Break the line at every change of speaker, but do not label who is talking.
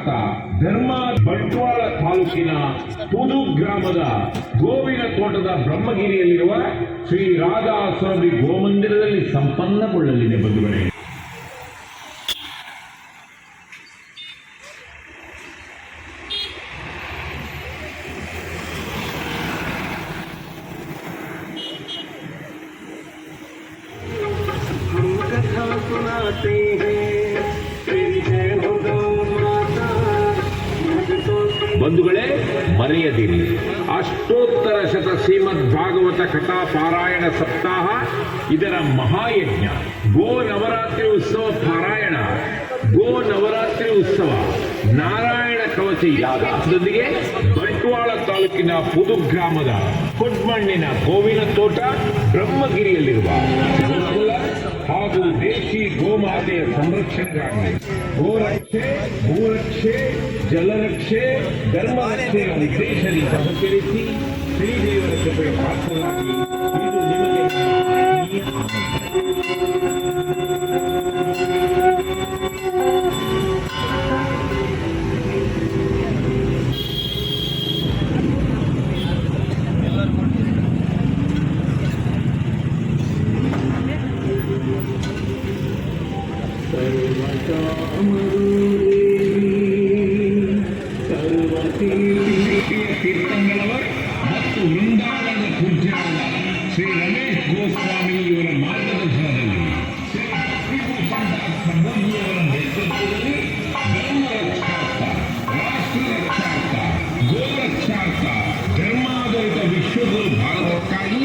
ರಕ್ಷಾರ್ಥ ಧರ್ಮ ಬಂಟ್ವಾಳ ತಾಲೂಕಿನ ಪುದು ಗ್ರಾಮದ ಗೋವಿನ ತೋಟದ ಬ್ರಹ್ಮಗಿರಿಯಲ್ಲಿರುವ ಶ್ರೀ ರಾಧಾ ಸುರಭಿ ಗೋಮಂದಿರದಲ್ಲಿ ಸಂಪನ್ನಗೊಳ್ಳಲಿದೆ ಬಂಧುಗಳೇ. ಬಂಧುಗಳೇ, ಮರೆಯದಿರಿ, ಅಷ್ಟೋತ್ತರ ಶತ ಶ್ರೀಮದ್ ಭಾಗವತ ಕಥಾ ಪಾರಾಯಣ ಸಪ್ತಾಹ ಇದರ ಮಹಾಯಜ್ಞ. ಗೋ ನವರಾತ್ರಿ ಉತ್ಸವ ಪಾರಾಯಣ, ಗೋ ನವರಾತ್ರಿ ಉತ್ಸವ, ನಾರಾಯಣ ಕವಚ ಯಾಗದೊಂದಿಗೆ ಬಂಟ್ವಾಳ ತಾಲೂಕಿನ ಪುದು ಗ್ರಾಮದ ಕೊಡ್ಮಣ್ಣಿನ ಗೋವಿನ ತೋಟ ಬ್ರಹ್ಮಗಿರಿಯಲ್ಲಿರುವ ಹಾಗೂ ದೇಶಿ ಗೋಮಾತೆಯ ಸಂರಕ್ಷಣೆಗಾಗಿ ಗೋರಕ್ಷೆ, ಭೂರಕ್ಷೆ, ಜಲರಕ್ಷೆ, ಧರ್ಮರಕ್ಷೆಯ ಉದ್ದೇಶದಿಂದ ಉಪಚರಿಸಿ ಶ್ರೀದೇವರ ಕೃಪೆಗೆ ಪಾತ್ರರಾಗಿ ಇದು ನಿಮಗೆ ತೀರ್ಥಂಗಳವರ್ ಮತ್ತು ವೃಂದಾವನದ ಪೂಜ್ಯರಾದ ಶ್ರೀ ರಮೇಶ್ ಗೋಸ್ವಾಮಿ ಇವರ ಮಾರ್ಗದರ್ಶನದಲ್ಲಿ ಶ್ರೀ ಭಕ್ತಿಭೂಷಣದಾಸ್ ಮೋದಿಯವರ ನೇತೃತ್ವದಲ್ಲಿ ಧರ್ಮ ರಕ್ಷಾರ್ಥ, ರಾಷ್ಟ್ರ ರಕ್ಷಾರ್ಥ, ಗೋರಕ್ಷಾರ್ಥ, ಧರ್ಮಾಧಾರಿತ ವಿಶ್ವಗುರು ಭಾರತಕ್ಕಾಗಿ